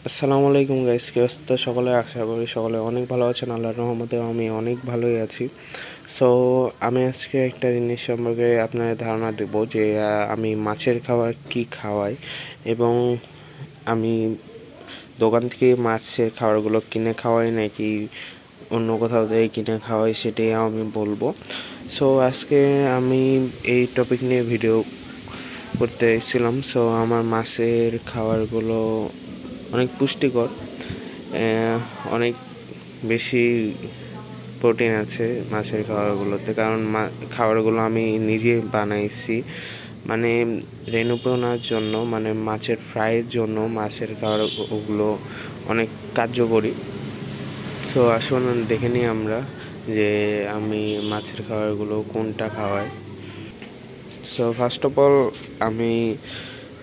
আসসালামু আলাইকুম গাইস, কি অবস্থা সকলে? আশা করি সকলে অনেক ভালো আছেন। আল্লাহর রহমতে আমি অনেক ভালোই আছি। সো আমি আজকে একটা জিনিস সম্পর্কে আপনাদের ধারণা দেব যে আমি মাছের খাবার কি খাওয়াই এবং আমি দোকান থেকে মাছের খাবারগুলো কিনে খাওয়াই নাকি অন্য কোথাও থেকে কিনে খাওয়াই সেটাই আমি বলবো। সো আজকে আমি এই টপিক নিয়ে ভিডিও করতে এসেছিলাম। সো আমার মাছের খাবারগুলো অনেক পুষ্টিকর, অনেক বেশি প্রোটিন আছে মাছের খাবারগুলোতে, কারণ খাবারগুলো আমি নিজে বানাইছি, মানে রেণুপনার জন্য, মানে মাছের ফ্রাইয়ের জন্য মাছের খাবারগুলো অনেক কার্যকরী। সো আসুন দেখে নিই আমরা যে আমি মাছের খাবারগুলো কোনটা খাওয়াই। সো ফার্স্ট অফ অল আমি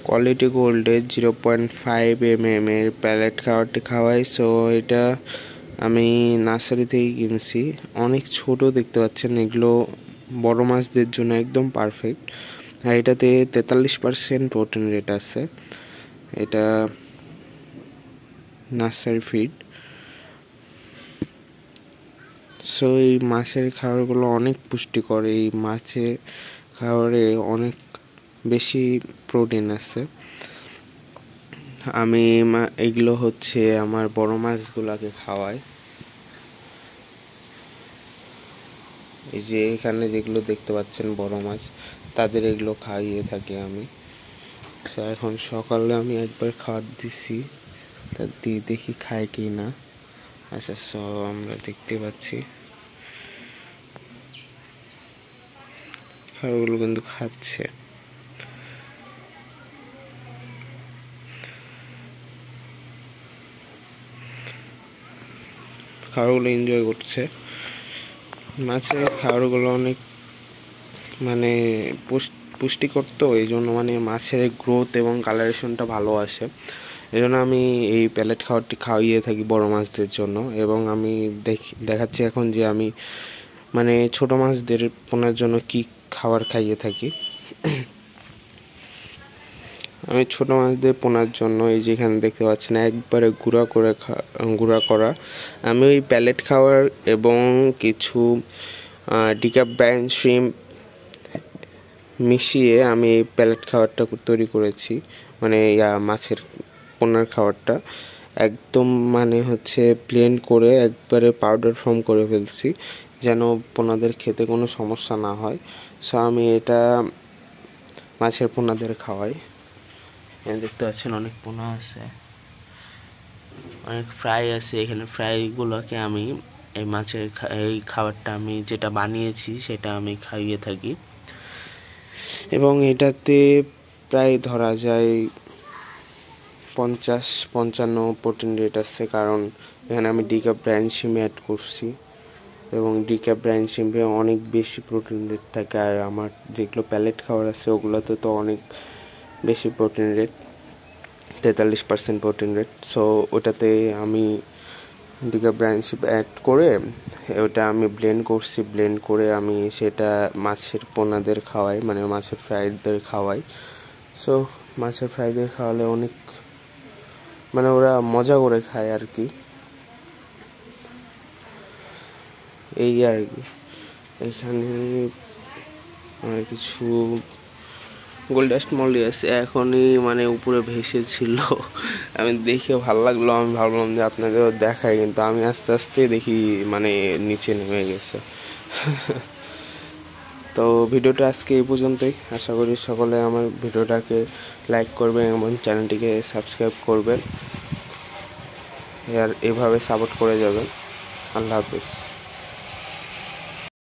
কোয়ালিটি গোল্ডের 0.5 mm এর প্যালেট খাবারটি খাওয়াই। সো এটা আমি নার্সারি থেকে কিনছি, অনেক ছোট দেখতে পাচ্ছেন, এগুলো বড় মাছদের জন্য একদম পারফেক্ট। আর এটাতে 43% প্রোটিন রেট আছে। এটা নার্সারি ফিড। সো এই মাছের খাবারগুলো অনেক পুষ্টিকর, এই মাছের খাবারে অনেক বেশি প্রোটিন আছে। আমি এগুলো হচ্ছে আমার বড় মাছগুলোকে খাওয়াই। এই যে এখানে যেগুলো দেখতে পাচ্ছেন বড় মাছ, তাদের এগুলো খাইয়ে থাকি আমি। এখন সকালে আমি একবার খাবার দিছি, তা দিয়ে দেখি খায় কি না। আচ্ছা, সব আমরা দেখতে পাচ্ছি খাবারগুলো কিন্তু খাচ্ছে। খাবারগুলো এনজয় করছে। মাছের খাবারগুলো অনেক মানে পুষ্টিকর, তো এই জন্য মানে মাছের গ্রোথ এবং কালারেশনটা ভালো আসে। এই জন্য আমি এই প্যালেট খাবারটি খাইয়ে থাকি বড় মাছদের জন্য। এবং আমি দেখাচ্ছি এখন যে আমি মানে ছোট মাছদের পোনার জন্য কি খাবার খাইয়ে থাকি। আমি ছোট মাছদের পোনার জন্য এই যেখানে দেখতে পাচ্ছেন একবারে গুঁড়া করা আমি ওই প্যালেট খাবার এবং কিছু ডিকাপ ব্রাইন শ্রিম্প মিশিয়ে আমি এই প্যালেট খাবারটা তৈরি করেছি, মানে মাছের পোনার খাবারটা একদম মানে হচ্ছে ব্লেন্ড করে একবারে পাউডার ফর্ম করে ফেলছি, যেন পোনাদের খেতে কোনো সমস্যা না হয়। সো আমি এটা মাছের পোনাদের খাওয়াই। দেখতে পাচ্ছেন অনেক পোনা আছে, অনেক ফ্রাই আছে। এখানে ফ্রাইগুলোকে আমি এই মাছের এই খাবারটা আমি যেটা বানিয়েছি সেটা আমি খাইয়ে থাকি। এবং এটাতে প্রায় ধরা যায় 50-55 প্রোটিন রেট আছে, কারণ এখানে আমি ডিকাপ ব্রাইন শ্রিম্প অ্যাড করছি এবং ডিকাপ ব্রাইন শ্রিম্পে অনেক বেশি প্রোটিন রেট থাকে। আর আমার যেগুলো প্যালেট খাবার আছে ওগুলোতে তো অনেক বেশি protein rate, 43% protein rate. So ওটাতে আমি ডিকাপ ব্রাইন শ্রিম্প অ্যাড করে ওটা আমি ব্লেন্ড করে আমি সেটা মাছের পোনাদের খাওয়াই, মানে মাছের ফ্রাইদের খাওয়াই। সো মাছের ফ্রাইদের খাওয়ালে অনেক মানে ওরা মজা করে খায় আর কি, এই আর কি। এখানে অনেক কিছু গোল্ডাস্ট মলি আছে, এখনই মানে উপরে ভেসে ছিল, আমি দেখে ভালো লাগলো, আমি ভাবলাম যে আপনাদেরও দেখাই, কিন্তু আমি আস্তে আস্তে দেখি মানে নিচে নেমে গেছে। তো ভিডিওটা আজকে এই পর্যন্তই। আশা করি সকলে আমার ভিডিওটাকে লাইক করবেন এবং চ্যানেলটিকে সাবস্ক্রাইব করবেন, আর এভাবে সাপোর্ট করে যাবেন। আল্লাহ হাফিজ।